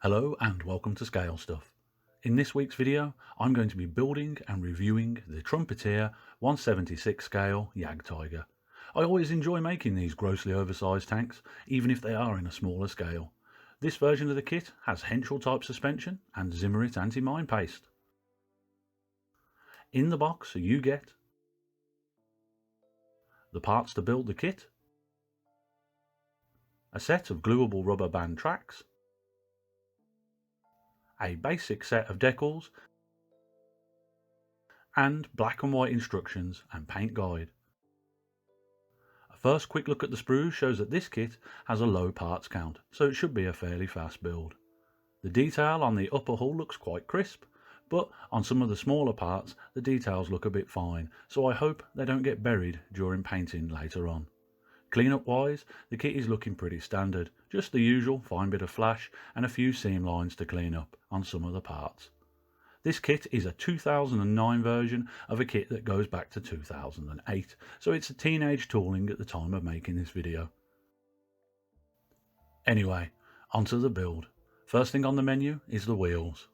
Hello and welcome to Scale Stuff. In this week's video, I'm going to be building and reviewing the Trumpeter 176 scale Jagdtiger. I always enjoy making these grossly oversized tanks, even if they are in a smaller scale. This version of the kit has Henschel type suspension and Zimmerit anti-mine paste. In the box you get the parts to build the kit, a set of gluable rubber band tracks, a basic set of decals, and black and white instructions and paint guide. A first quick look at the sprues shows that this kit has a low parts count, so it should be a fairly fast build. The detail on the upper hull looks quite crisp, but on some of the smaller parts the details look a bit fine, so I hope they don't get buried during painting later on. Cleanup wise, the kit is looking pretty standard, just the usual fine bit of flash and a few seam lines to clean up on some of the parts. This kit is a 2009 version of a kit that goes back to 2008, so it's a teenage tooling at the time of making this video. Anyway, onto the build. First thing on the menu is the wheels.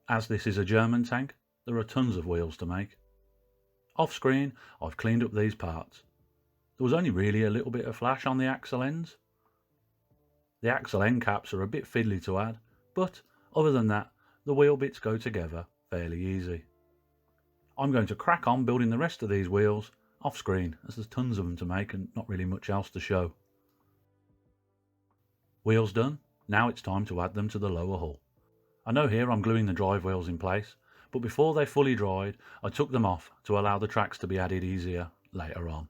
As this is a German tank, there are tons of wheels to make. Off screen, I've cleaned up these parts. There was only really a little bit of flash on the axle ends. The axle end caps are a bit fiddly to add, but other than that, the wheel bits go together fairly easy. I'm going to crack on building the rest of these wheels off screen, as there's tons of them to make and not really much else to show. Wheels done, now it's time to add them to the lower hull. I know here I'm gluing the drive wheels in place, but before they fully dried, I took them off to allow the tracks to be added easier later on.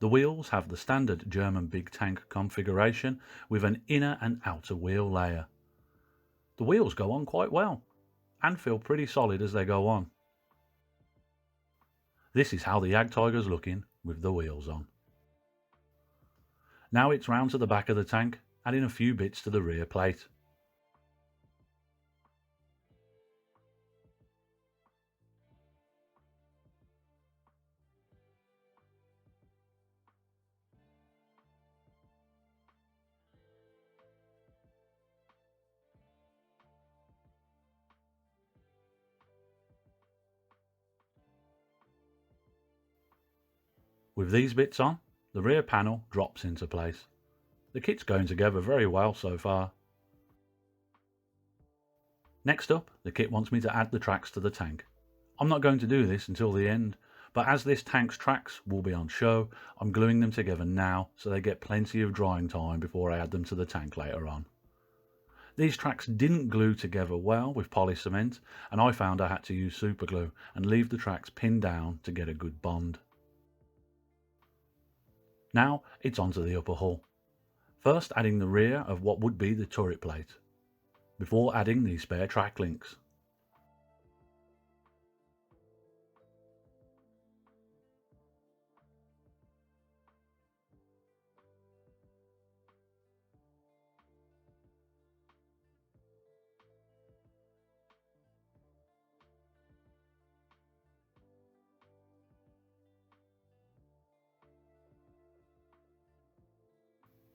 The wheels have the standard German big tank configuration with an inner and outer wheel layer. The wheels go on quite well and feel pretty solid as they go on. This is how the Jagdtiger's looking with the wheels on. Now it's round to the back of the tank, adding a few bits to the rear plate. With these bits on, the rear panel drops into place. The kit's going together very well so far. Next up, the kit wants me to add the tracks to the tank. I'm not going to do this until the end, but as this tank's tracks will be on show, I'm gluing them together now so they get plenty of drying time before I add them to the tank later on. These tracks didn't glue together well with poly cement, and I found I had to use super glue and leave the tracks pinned down to get a good bond. Now it's onto the upper hull. First adding the rear of what would be the turret plate, before adding the spare track links.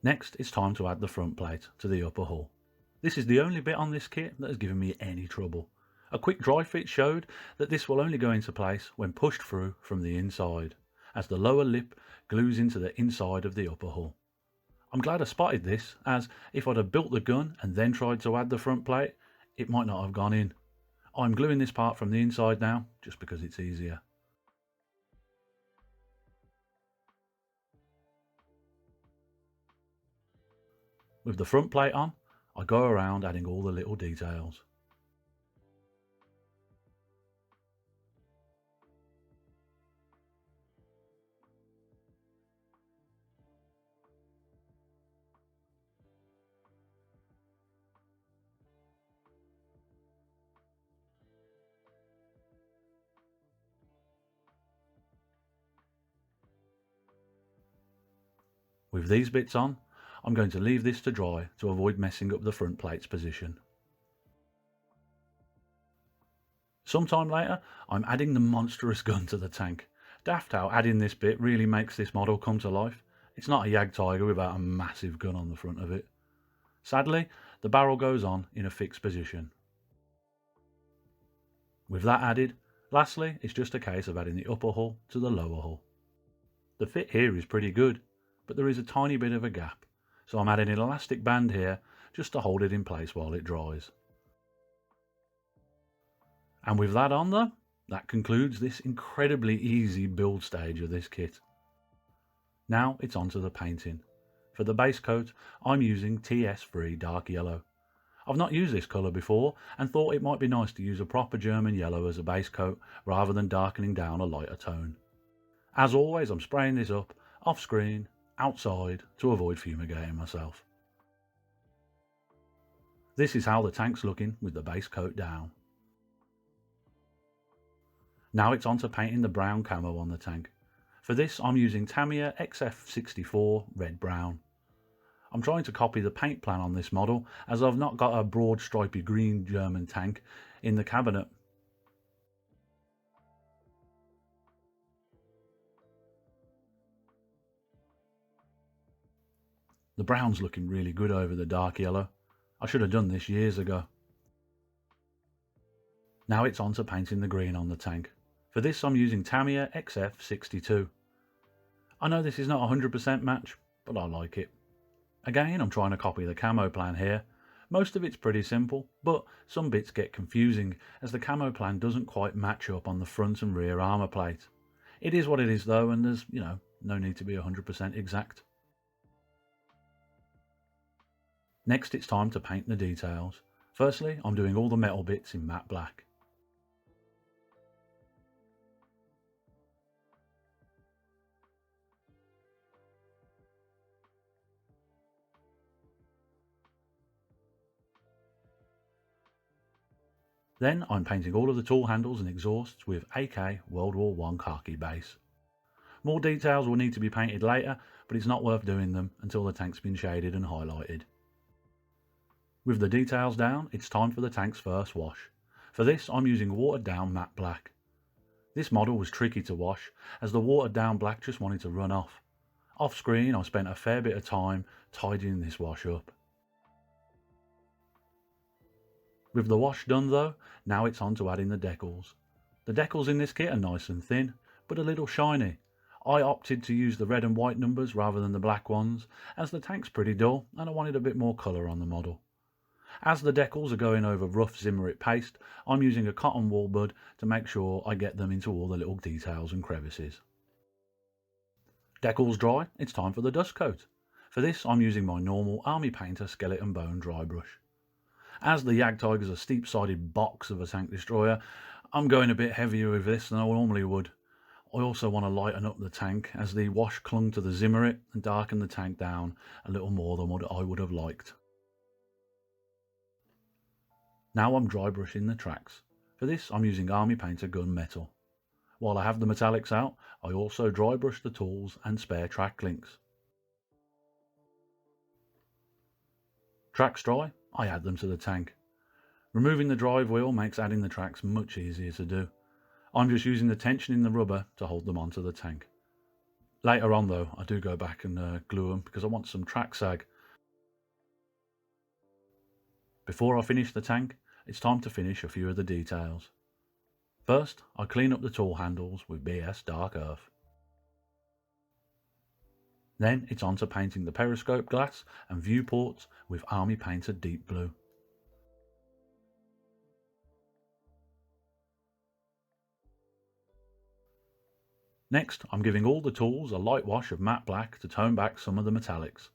Next, it's time to add the front plate to the upper hull. This is the only bit on this kit that has given me any trouble. A quick dry fit showed that this will only go into place when pushed through from the inside, as the lower lip glues into the inside of the upper hull. I'm glad I spotted this, as if I'd have built the gun and then tried to add the front plate, it might not have gone in. I'm gluing this part from the inside now, just because it's easier. With the front plate on, I go around adding all the little details. With these bits on, I'm going to leave this to dry to avoid messing up the front plate's position. Sometime later, I'm adding the monstrous gun to the tank. Daft how adding this bit really makes this model come to life. It's not a Jagdtiger without a massive gun on the front of it. Sadly, the barrel goes on in a fixed position. With that added, lastly, it's just a case of adding the upper hull to the lower hull. The fit here is pretty good, but there is a tiny bit of a gap, so I'm adding an elastic band here just to hold it in place while it dries. And with that on though, that concludes this incredibly easy build stage of this kit. Now it's on to the painting. For the base coat, I'm using TS3 dark yellow. I've not used this colour before and thought it might be nice to use a proper German yellow as a base coat rather than darkening down a lighter tone. As always, I'm spraying this up, off screen, outside, to avoid fumigating myself. This is how the tank's looking with the base coat down. Now it's on to painting the brown camo on the tank. For this I'm using Tamiya XF64 red brown. I'm trying to copy the paint plan on this model as I've not got a broad stripy green German tank in the cabinet. The brown's looking really good over the dark yellow. I should have done this years ago. Now it's on to painting the green on the tank. For this I'm using Tamiya XF62. I know this is not a 100% match, but I like it. Again, I'm trying to copy the camo plan here. Most of it's pretty simple, but some bits get confusing as the camo plan doesn't quite match up on the front and rear armour plate. It is what it is though, and there's, no need to be 100% exact. Next it's time to paint the details. Firstly, I'm doing all the metal bits in matte black. Then I'm painting all of the tool handles and exhausts with AK World War I khaki base. More details will need to be painted later, but it's not worth doing them until the tank's been shaded and highlighted. With the details down, it's time for the tank's first wash. For this I'm using watered down matte black. This model was tricky to wash as the watered down black just wanted to run off. Off screen I spent a fair bit of time tidying this wash up. With the wash done though, now it's on to adding the decals. The decals in this kit are nice and thin, but a little shiny. I opted to use the red and white numbers rather than the black ones, as the tank's pretty dull and I wanted a bit more colour on the model. As the decals are going over rough Zimmerit paste, I'm using a cotton wool bud to make sure I get them into all the little details and crevices. Decals dry, it's time for the dust coat. For this I'm using my normal Army Painter skeleton bone dry brush. As the Jagdtiger is a steep-sided box of a tank destroyer, I'm going a bit heavier with this than I normally would. I also want to lighten up the tank as the wash clung to the Zimmerit and darken the tank down a little more than what I would have liked. Now I'm dry brushing the tracks. For this I'm using Army Painter gunmetal. While I have the metallics out, I also dry brush the tools and spare track links. Tracks dry, I add them to the tank. Removing the drive wheel makes adding the tracks much easier to do. I'm just using the tension in the rubber to hold them onto the tank. Later on though, I do go back and glue them because I want some track sag. Before I finish the tank, it's time to finish a few of the details. First, I clean up the tool handles with BS Dark Earth. Then it's on to painting the periscope glass and viewports with Army Painter Deep Blue. Next, I'm giving all the tools a light wash of matte black to tone back some of the metallics.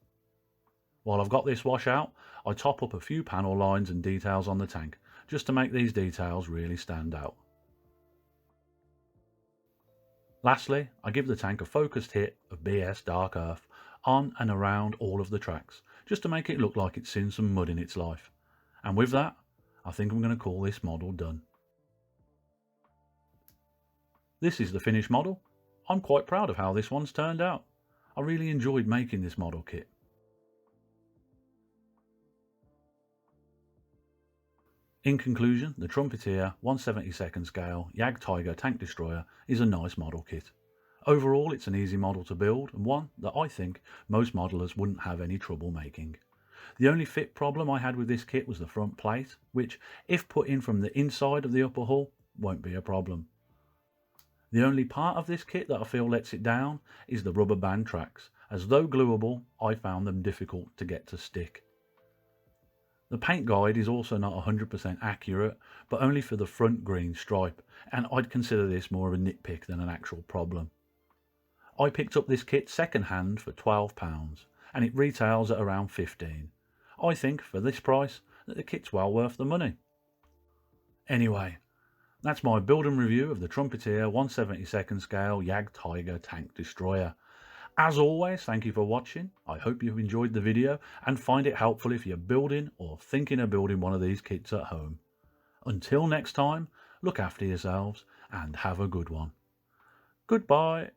While I've got this wash out, I top up a few panel lines and details on the tank, just to make these details really stand out. Lastly, I give the tank a focused hit of BS Dark Earth on and around all of the tracks, just to make it look like it's seen some mud in its life. And with that, I think I'm going to call this model done. This is the finished model. I'm quite proud of how this one's turned out. I really enjoyed making this model kit. In conclusion, the Trumpeter 1/72nd scale Jagdtiger tank destroyer is a nice model kit. Overall, it's an easy model to build and one that I think most modelers wouldn't have any trouble making. The only fit problem I had with this kit was the front plate, which, if put in from the inside of the upper hull, won't be a problem. The only part of this kit that I feel lets it down is the rubber band tracks, as though gluable, I found them difficult to get to stick. The paint guide is also not 100% accurate, but only for the front green stripe, and I'd consider this more of a nitpick than an actual problem. I picked up this kit second hand for £12, and it retails at around £15. I think, for this price, that the kit's well worth the money. Anyway, that's my build and review of the Trumpeter 1/72 scale Jagdtiger tank destroyer. As always, thank you for watching. I hope you've enjoyed the video and find it helpful if you're building or thinking of building one of these kits at home. Until next time, look after yourselves and have a good one. Goodbye.